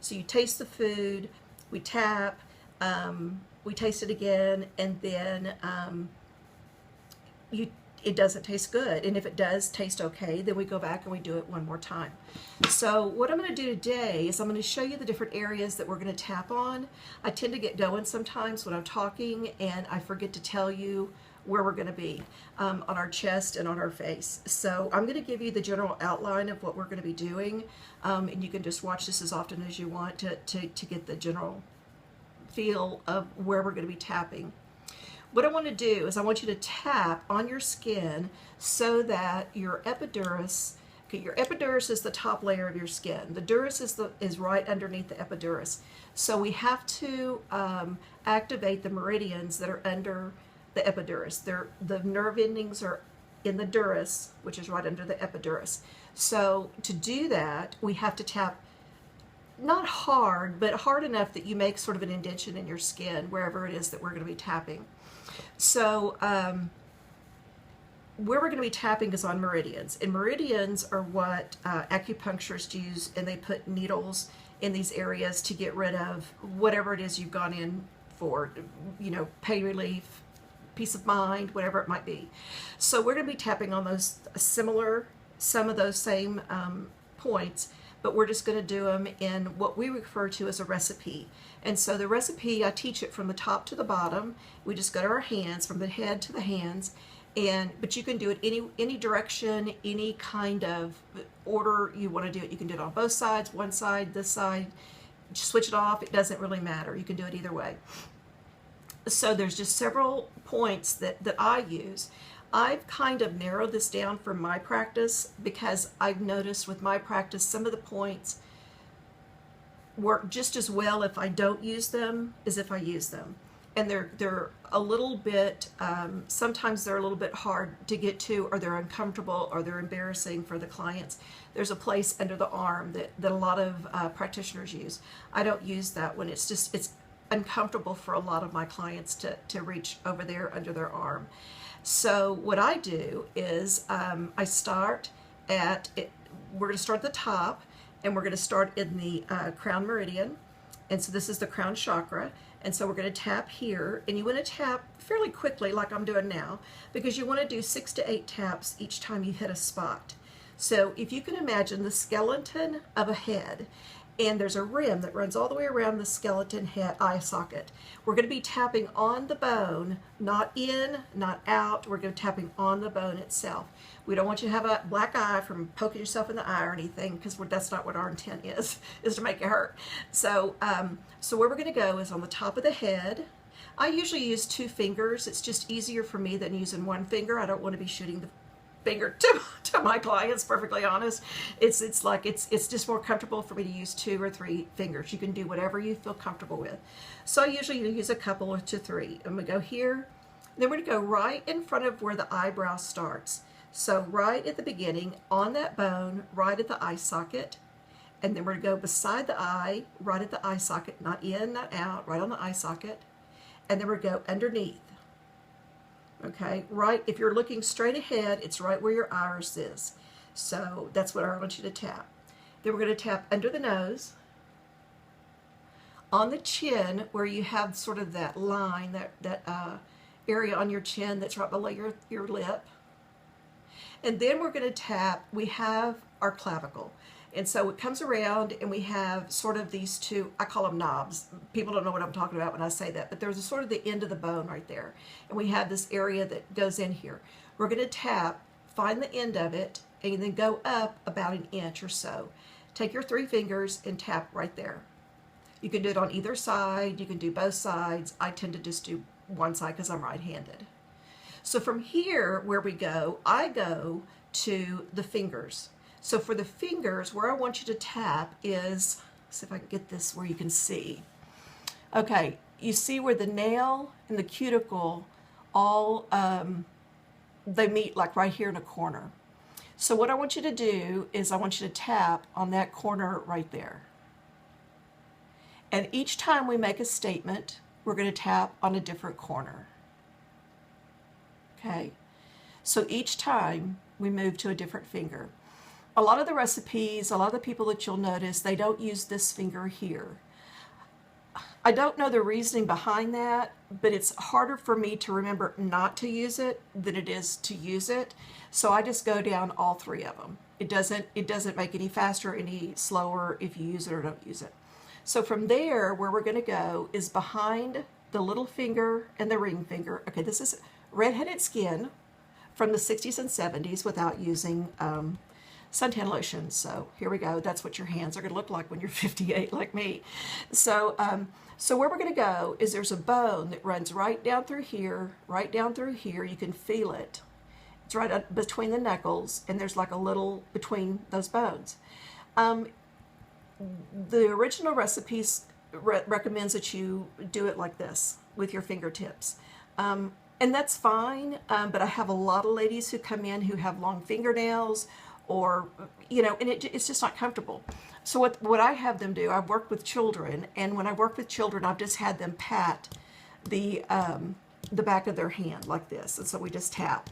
So you taste the food, we tap, we taste it again, and then it doesn't taste good. And if it does taste okay, then we go back and we do it one more time. So what I'm going to do today is I'm going to show you the different areas that we're going to tap on. I tend to get going sometimes when I'm talking and I forget to tell you where we're going to be on our chest and on our face. So I'm going to give you the general outline of what we're going to be doing, and you can just watch this as often as you want to get the general feel of where we're going to be tapping. What I want to do is I want you to tap on your skin so that your epidermis, okay, your epidermis is the top layer of your skin. The dermis is right underneath the epidermis. So we have to activate the meridians that are under the epidermis. The nerve endings are in the dermis, which is right under the epidermis. So to do that, we have to tap not hard, but hard enough that you make sort of an indentation in your skin wherever it is that we're going to be tapping. So where we're going to be tapping is on meridians, and meridians are what acupuncturists use, and they put needles in these areas to get rid of whatever it is you've gone in for, you know, pain relief, peace of mind, whatever it might be. So we're going to be tapping on those some of those same points, but we're just going to do them in what we refer to as a recipe. And so the recipe, I teach it from the top to the bottom. We just go to our hands, from the head to the hands, but you can do it any direction, any kind of order you want to do it. You can do it on both sides, one side, this side, switch it off. It doesn't really matter. You can do it either way. So there's just several points that I use. I've kind of narrowed this down for my practice because I've noticed with my practice some of the points work just as well if I don't use them as if I use them. And they're a little bit, sometimes they're a little bit hard to get to, or they're uncomfortable, or they're embarrassing for the clients. There's a place under the arm that a lot of practitioners use. I don't use that one. It's uncomfortable for a lot of my clients to reach over there under their arm. So what I do is I start at, we're going to start at the top, and we're going to start in the crown meridian. And so this is the crown chakra. And so we're going to tap here, and you want to tap fairly quickly like I'm doing now, because you want to do 6 to 8 taps each time you hit a spot. So if you can imagine the skeleton of a head, and there's a rim that runs all the way around the skeleton head eye socket. We're going to be tapping on the bone, not in, not out. We're going to be tapping on the bone itself. We don't want you to have a black eye from poking yourself in the eye or anything, because that's not what our intent is to make it hurt. So, so where we're going to go is on the top of the head. I usually use 2 fingers. It's just easier for me than using 1 finger. I don't want to be shooting the finger to my clients, perfectly honest. It's just more comfortable for me to use 2 or 3 fingers. You can do whatever you feel comfortable with. So I usually use a couple to 3. And we go here, then we're going to go right in front of where the eyebrow starts. So right at the beginning, on that bone, right at the eye socket, and then we're going to go beside the eye, right at the eye socket, not in, not out, right on the eye socket, and then we're going to go underneath. Okay, right, if you're looking straight ahead, it's right where your iris is. So that's what I want you to tap. Then we're going to tap under the nose, on the chin, where you have sort of that line, that area on your chin that's right below your lip. And then we're going to tap, we have our clavicle. And so it comes around, and we have sort of these 2, I call them knobs. People don't know what I'm talking about when I say that, but there's a sort of the end of the bone right there. And we have this area that goes in here. We're going to tap, find the end of it, and then go up about 1 inch or so. Take your 3 fingers and tap right there. You can do it on either side. You can do both sides. I tend to just do one side because I'm right-handed. So from here, where we go, I go to the fingers. So for the fingers, where I want you to tap is, see if I can get this where you can see. Okay, you see where the nail and the cuticle all, they meet like right here in a corner. So what I want you to do is I want you to tap on that corner right there. And each time we make a statement, we're going to tap on a different corner. Okay, so each time we move to a different finger. A lot of the recipes, a lot of the people that you'll notice, they don't use this finger here. I don't know the reasoning behind that, but it's harder for me to remember not to use it than it is to use it. So I just go down all three of them. It doesn't make any faster, any slower if you use it or don't use it. So from there, where we're going to go is behind the little finger and the ring finger. Okay, this is redheaded skin from the 60s and 70s without using suntan lotion. So here we go. That's what your hands are going to look like when you're 58 like me. So so where we're going to go is there's a bone that runs right down through here, right down through here. You can feel it. It's right up between the knuckles, and there's like a little between those bones. The original recipes recommends that you do it like this with your fingertips. And that's fine, but I have a lot of ladies who come in who have long fingernails, or, you know, and it's just not comfortable. So what I have them do, I've worked with children, and when I work with children, I've just had them pat the back of their hand like this. And so we just tap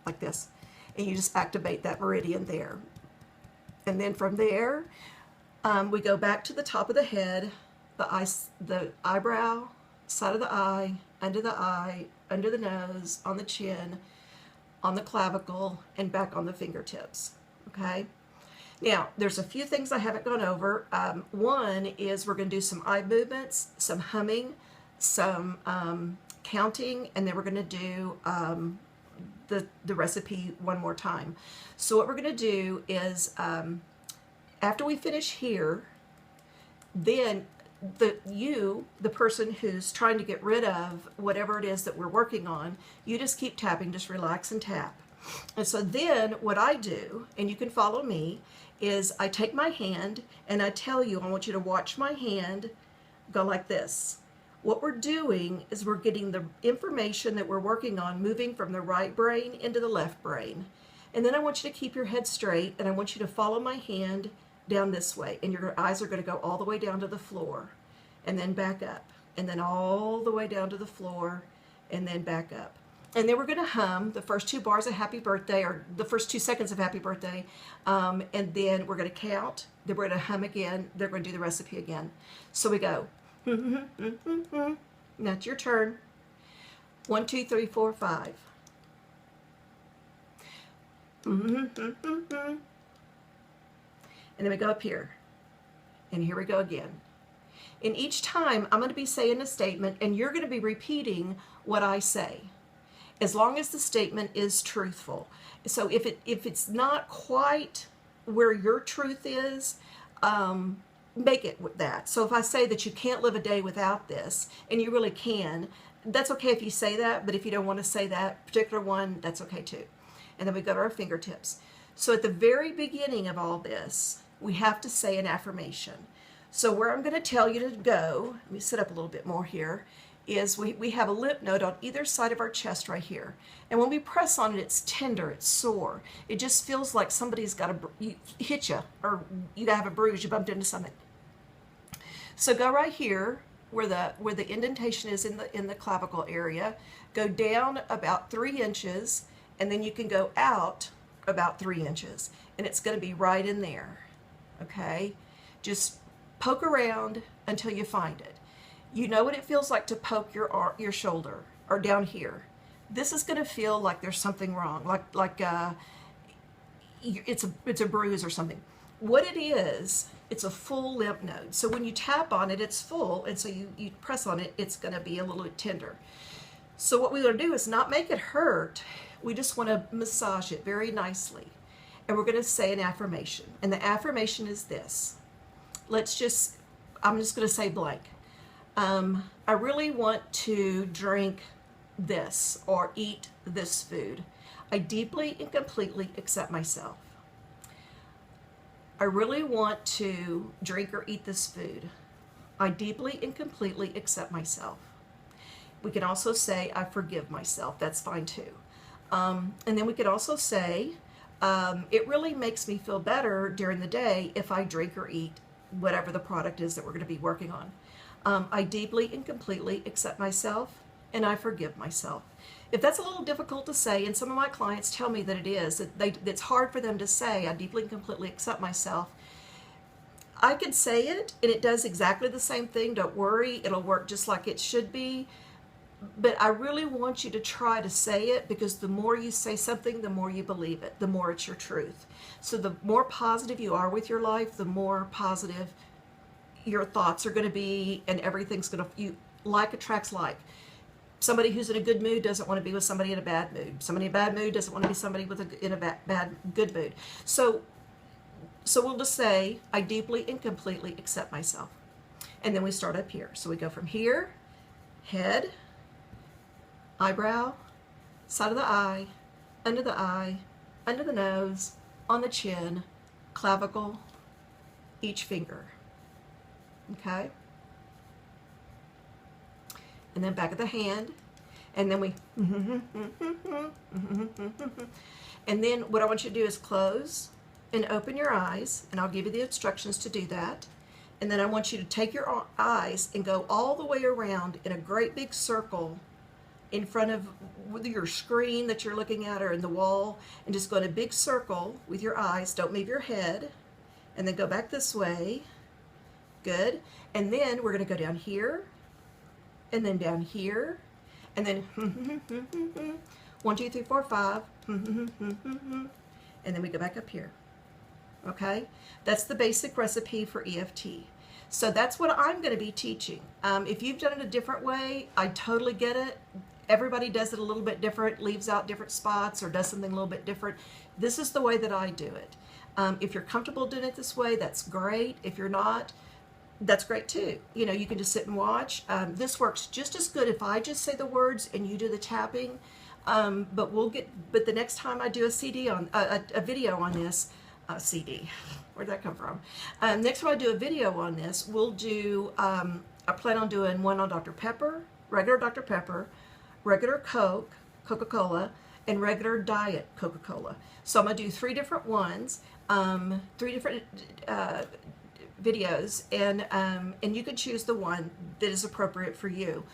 like this, and you just activate that meridian there. And then from there, we go back to the top of the head, the eyebrow, side of the eye, under the nose, on the chin, on the clavicle, and back on the fingertips. Okay? Now, there's a few things I haven't gone over. One is we're going to do some eye movements, some humming, some counting, and then we're going to do the recipe one more time. So what we're going to do is after we finish here, then the person who's trying to get rid of whatever it is that we're working on, you just keep tapping, just relax and tap. And so then what I do, and you can follow me, is I take my hand and I tell you, I want you to watch my hand go like this. What we're doing is we're getting the information that we're working on moving from the right brain into the left brain. And then I want you to keep your head straight, and I want you to follow my hand down this way, and your eyes are going to go all the way down to the floor, and then back up, and then all the way down to the floor, and then back up. And then we're going to hum the first 2 bars of Happy Birthday, or the first 2 seconds of Happy Birthday, and then we're going to count, then we're going to hum again, then we're going to do the recipe again. So we go. Now it's your turn. 1, 2, 3, 4, 5. And then we go up here. And here we go again. And each time I'm going to be saying a statement, and you're going to be repeating what I say, as long as the statement is truthful. So if it's not quite where your truth is, make it with that. So if I say that you can't live a day without this, and you really can, that's okay if you say that, but if you don't want to say that particular one, that's okay too. And then we go to our fingertips. So at the very beginning of all this, we have to say an affirmation. So where I'm going to tell you to go, let me sit up a little bit more here, is we have a lip node on either side of our chest right here. And when we press on it, it's tender, it's sore. It just feels like somebody's got hit you, or you have a bruise, you bumped into something. So go right here where the indentation is in the clavicle area. Go down about 3 inches, and then you can go out about 3 inches, and it's going to be right in there. Okay? Just poke around until you find it. You know what it feels like to poke your shoulder, or down here. This is going to feel like there's something wrong, like it's a bruise or something. What it is, it's a full lymph node. So when you tap on it, it's full, and so you press on it, it's going to be a little tender. So what we're going to do is not make it hurt. We just want to massage it very nicely. And we're going to say an affirmation. And the affirmation is this. I'm just going to say blank. I really want to drink this or eat this food. I deeply and completely accept myself. I really want to drink or eat this food. I deeply and completely accept myself. We can also say, I forgive myself. That's fine too. And then we could also say, it really makes me feel better during the day if I drink or eat whatever the product is that we're going to be working on. I deeply and completely accept myself, and I forgive myself. If that's a little difficult to say, and some of my clients tell me that it is, that it's hard for them to say, I deeply and completely accept myself, I can say it, and it does exactly the same thing. Don't worry, it'll work just like it should be. But I really want you to try to say it, because the more you say something, the more you believe it, the more it's your truth. So the more positive you are with your life, the more positive your thoughts are going to be, and everything's going to, like attracts like. Somebody who's in a good mood doesn't want to be with somebody in a bad mood. Somebody in a bad mood doesn't want to be somebody in a good mood. So we'll just say, I deeply and completely accept myself. And then we start up here. So we go from here, head, eyebrow, side of the eye, under the nose, on the chin, clavicle, each finger. Okay? And then back of the hand, and then we, and then what I want you to do is close and open your eyes, and I'll give you the instructions to do that. And then I want you to take your eyes and go all the way around in a great big circle in front of your screen that you're looking at, or in the wall, and just go in a big circle with your eyes. Don't move your head. And then go back this way. Good. And then we're going to go down here, and then down here, and then 1, 2, 3, 4, 5, and then we go back up here. Okay? That's the basic recipe for EFT. So that's what I'm going to be teaching. If you've done it a different way, I totally get it. Everybody does it a little bit different, leaves out different spots, or does something a little bit different. This is the way that I do it. If you're comfortable doing it this way, that's great. If you're not, that's great too. You know, you can just sit and watch. This works just as good if I just say the words and you do the tapping. But the next time I do a CD on a video on this, CD, where'd that come from? Next time I do a video on this, we'll do. I plan on doing one on Dr. Pepper, regular Coke, Coca-Cola, and regular diet Coca-Cola. So I'm gonna do 3 different ones, 3 different videos, and you can choose the one that is appropriate for you.